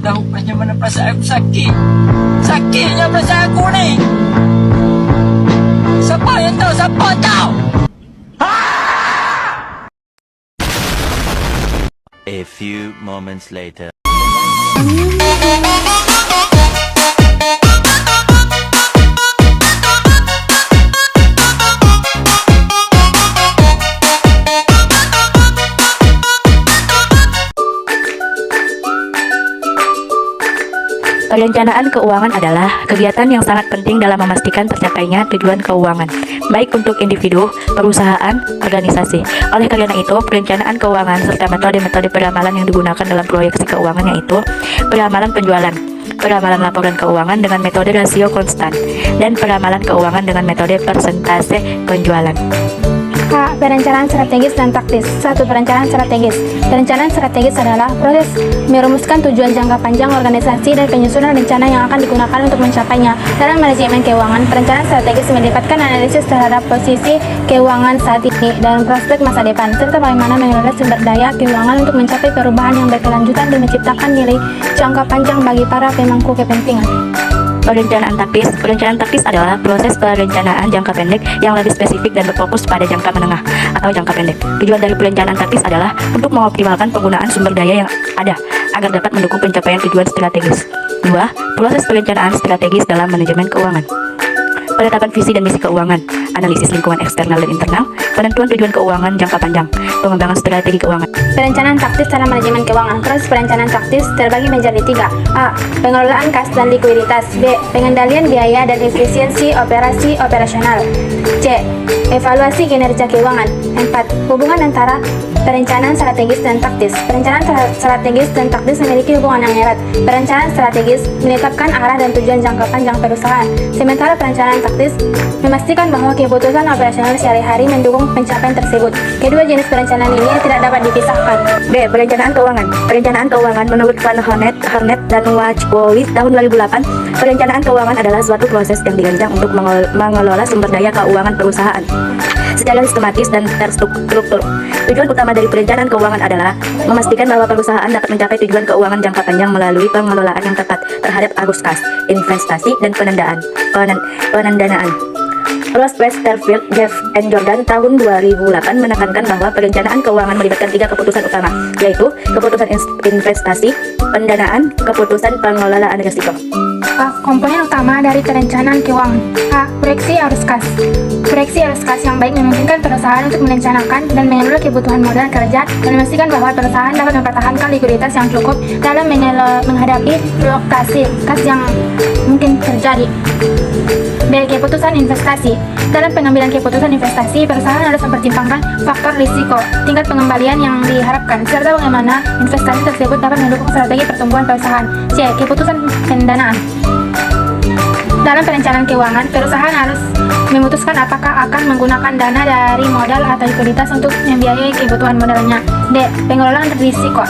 tahu macam mana perasaan aku sakit. Sakitnya perasaan aku ni. Siapa yang tahu? Siapa tahu? A few moments later. Perencanaan keuangan adalah kegiatan yang sangat penting dalam memastikan tercapainya tujuan keuangan, baik untuk individu, perusahaan, organisasi. Oleh karena itu, perencanaan keuangan serta metode-metode peramalan yang digunakan dalam proyeksi keuangan yaitu peramalan penjualan, peramalan laporan keuangan dengan metode rasio konstan, dan peramalan keuangan dengan metode persentase penjualan. A. Perencanaan strategis dan taktis. 1. Perencanaan strategis. Perencanaan strategis adalah proses merumuskan tujuan jangka panjang organisasi dan penyusunan rencana yang akan digunakan untuk mencapainya. Dalam manajemen keuangan, perencanaan strategis melibatkan analisis terhadap posisi keuangan saat ini dan prospek masa depan, serta bagaimana mengelola sumber daya keuangan untuk mencapai perubahan yang berkelanjutan dan menciptakan nilai jangka panjang bagi para pemangku kepentingan. Perencanaan taktis. Perencanaan taktis adalah proses perencanaan jangka pendek yang lebih spesifik dan berfokus pada jangka menengah atau jangka pendek. Tujuan dari perencanaan taktis adalah untuk mengoptimalkan penggunaan sumber daya yang ada agar dapat mendukung pencapaian tujuan strategis. 2. Proses perencanaan strategis dalam manajemen keuangan. Penetapan visi dan misi keuangan, analisis lingkungan eksternal dan internal, penentuan tujuan keuangan jangka panjang, pengembangan strategi keuangan. Perencanaan taktis dalam manajemen keuangan. Proses perencanaan taktis terbagi menjadi 3. A. Pengelolaan kas dan likuiditas. B. Pengendalian biaya dan efisiensi operasi operasional. C. Evaluasi kinerja keuangan. 4. Hubungan antara perencanaan strategis dan taktis. Perencanaan strategis dan taktis memiliki hubungan yang erat. Perencanaan strategis menetapkan arah dan tujuan jangka panjang perusahaan, sementara perencanaan taktis memastikan bahwa keputusan operasional sehari-hari mendukung pencapaian tersebut. Kedua jenis perencanaan ini tidak dapat dipisahkan. B. Perencanaan keuangan. Perencanaan keuangan menurut Van Hornet dan Wachowicz tahun 2008, perencanaan keuangan adalah suatu proses yang dirancang untuk mengelola sumber daya keuangan perusahaan secara sistematis dan terstruktur. Tujuan utama dari perencanaan keuangan adalah memastikan bahwa perusahaan dapat mencapai tujuan keuangan jangka panjang melalui pengelolaan yang tepat terhadap arus kas, investasi, dan pendanaan. Ross Westerfield, Jeff and Jordan tahun 2008 menekankan bahwa perencanaan keuangan melibatkan 3 keputusan utama, yaitu keputusan investasi, pendanaan, keputusan pengelolaan risiko. A. Komponen utama dari perencanaan keuangan. A. Proyeksi arus kas. Proyeksi arus kas yang baik memungkinkan perusahaan untuk merencanakan dan mengelola kebutuhan modal kerja dan memastikan bahwa perusahaan dapat mempertahankan likuiditas yang cukup dalam menghadapi fluktuasi kas yang mungkin terjadi. B. Keputusan investasi. Dalam pengambilan keputusan investasi, perusahaan harus mempertimbangkan faktor risiko, tingkat pengembalian yang diharapkan, serta bagaimana investasi tersebut dapat mendukung strategi pertumbuhan perusahaan. C. Keputusan pendanaan. Dalam perencanaan keuangan, perusahaan harus memutuskan apakah akan menggunakan dana dari modal atau likuiditas untuk membiayai kebutuhan modalnya. D. Pengelolaan risiko.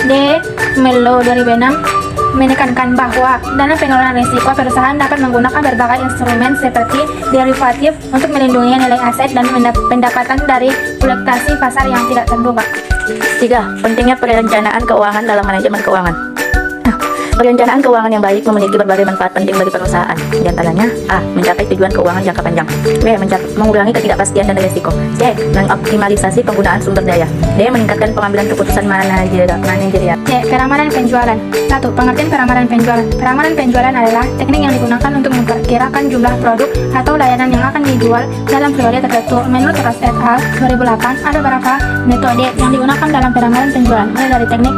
D. Melo 2006 menekankan bahwa dalam pengelolaan risiko, perusahaan dapat menggunakan berbagai instrumen seperti derivatif untuk melindungi nilai aset dan pendapatan dari fluktuasi pasar yang tidak terduga. 3. Pentingnya perencanaan keuangan dalam manajemen keuangan. Perencanaan keuangan yang baik memiliki berbagai manfaat penting bagi perusahaan. Di antaranya: A. Mencapai tujuan keuangan jangka panjang. B. Mengurangi ketidakpastian dan risiko. C. Mengoptimalisasi penggunaan sumber daya. D. Meningkatkan pengambilan keputusan manajerial. C. Peramalan penjualan. 1. Pengertian peramalan penjualan. Peramalan penjualan adalah teknik yang digunakan untuk memperkirakan jumlah produk atau layanan yang akan dijual dalam periode tertentu. Menurut Ross et al. 2008, ada beberapa metode yang digunakan dalam peramalan penjualan, mulai dari teknik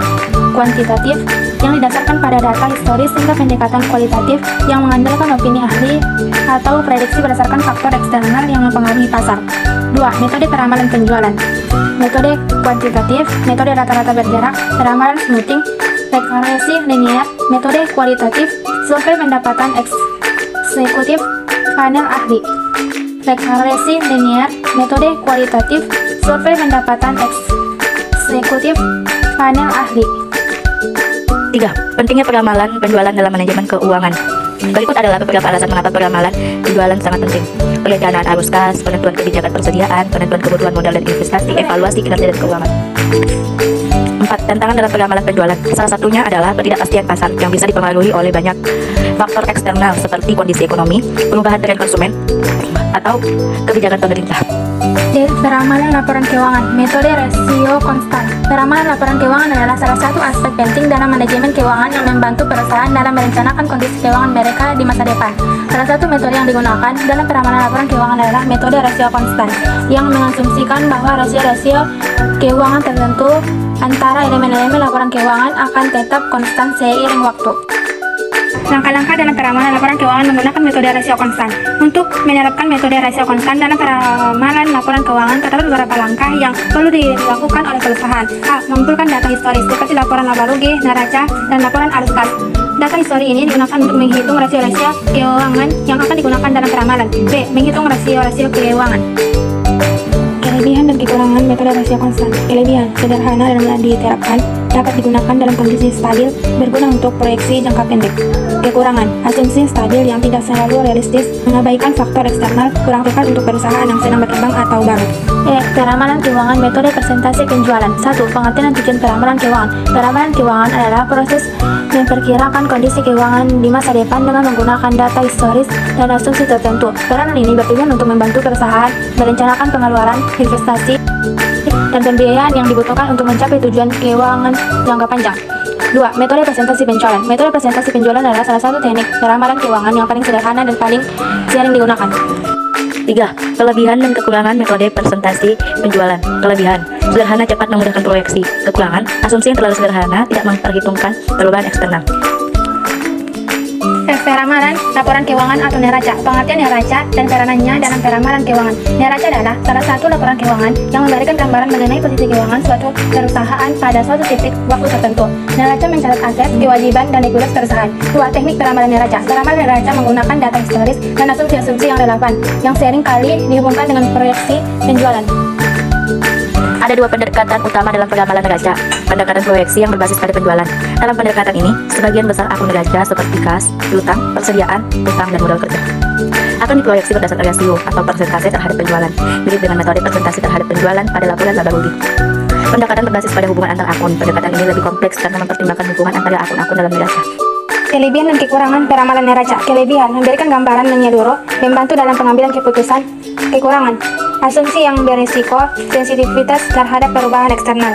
kuantitatif yang didasarkan pada data historis hingga pendekatan kualitatif yang mengandalkan opini ahli atau prediksi berdasarkan faktor eksternal yang mempengaruhi pasar. 2. Metode peramalan penjualan. Metode kuantitatif, metode rata-rata berjarak, peramalan smoothing, regresi linear. Metode kualitatif, survei pendapatan eksekutif panel ahli. Regresi linear, metode kualitatif, survei pendapatan eksekutif panel ahli. 3. Pentingnya peramalan penjualan dalam manajemen keuangan. Berikut adalah beberapa alasan mengapa peramalan penjualan sangat penting. Perencanaan arus kas, penentuan kebijakan persediaan, penentuan kebutuhan modal dan investasi, evaluasi kinerja dan keuangan. 4. Tantangan dalam peramalan penjualan. Salah satunya adalah ketidakpastian pasar yang bisa dipengaruhi oleh banyak faktor eksternal seperti kondisi ekonomi, perubahan tren konsumen, atau kebijakan pemerintah. D. Peramalan laporan keuangan. Metode rasio konstan. Peramalan laporan keuangan adalah salah satu aspek penting dalam manajemen keuangan yang membantu perusahaan dalam merencanakan kondisi keuangan mereka di masa depan. Salah satu metode yang digunakan dalam peramalan laporan keuangan adalah metode rasio konstan, yang mengasumsikan bahwa rasio-rasio keuangan tertentu antara elemen-elemen laporan keuangan akan tetap konstan seiring waktu. Langkah-langkah dalam peramalan laporan keuangan menggunakan metode rasio konstan. Untuk menerapkan metode rasio konstan dalam peramalan laporan keuangan, terdapat beberapa langkah yang perlu dilakukan oleh perusahaan. A. Mengumpulkan data historis seperti laporan laba rugi, neraca, dan laporan arus kas. Data histori ini digunakan untuk menghitung rasio-rasio keuangan yang akan digunakan dalam peramalan. B. Menghitung rasio-rasio keuangan. Kelebihan dan kekurangan metode rasio konstan. Kelebihan, sederhana dan mudah diterapkan, dapat digunakan dalam kondisi stabil, berguna untuk proyeksi jangka pendek. Kekurangan, asumsi stabil yang tidak selalu realistis, mengabaikan faktor eksternal, kurang tepat untuk perusahaan yang sedang berkembang atau baru. E. Peramalan keuangan metode presentasi penjualan. 1. Pengertian dan tujuan peramalan keuangan. Peramalan keuangan adalah proses memperkirakan kondisi keuangan di masa depan dengan menggunakan data historis dan asumsi tertentu. Peranan ini bertujuan untuk membantu perusahaan merencanakan pengeluaran, investasi, dan pembiayaan yang dibutuhkan untuk mencapai tujuan keuangan jangka panjang. 2. Metode presentasi penjualan. Metode presentasi penjualan adalah salah satu teknik peramalan keuangan yang paling sederhana dan paling sering digunakan. 3. Kelebihan dan kekurangan metode presentasi penjualan. Kelebihan, sederhana, cepat, memudahkan proyeksi. Kekurangan, asumsi yang terlalu sederhana, tidak memperhitungkan perubahan eksternal. Peramalan laporan keuangan atau neraca. Pengertian neraca dan peranannya dalam peramalan keuangan. Neraca adalah salah satu laporan keuangan yang memberikan gambaran mengenai posisi keuangan suatu perusahaan pada suatu titik waktu tertentu. Neraca mencatat aset, kewajiban, dan likuiditas perusahaan. 2. Teknik peramalan neraca. Peramalan neraca menggunakan data historis dan asumsi-asumsi yang relevan, yang sering kali dihubungkan dengan proyeksi penjualan. Ada dua pendekatan utama dalam peramalan neraca. Pendekatan proyeksi yang berbasis pada penjualan. Dalam pendekatan ini, sebagian besar akun neraca seperti kas, piutang, persediaan, utang, dan modal kerja akan diproyeksi berdasarkan rasio atau persentase terhadap penjualan, mirip dengan metode presentasi terhadap penjualan pada laporan laba rugi. Pendekatan berbasis pada hubungan antar akun. Pendekatan ini lebih kompleks karena mempertimbangkan hubungan antara akun-akun dalam neraca. Kelebihan dan kekurangan peramalan neraca. Kelebihan, memberikan gambaran menyeluruh, membantu dalam pengambilan keputusan. Kekurangan, asumsi yang berisiko, sensitivitas terhadap perubahan eksternal.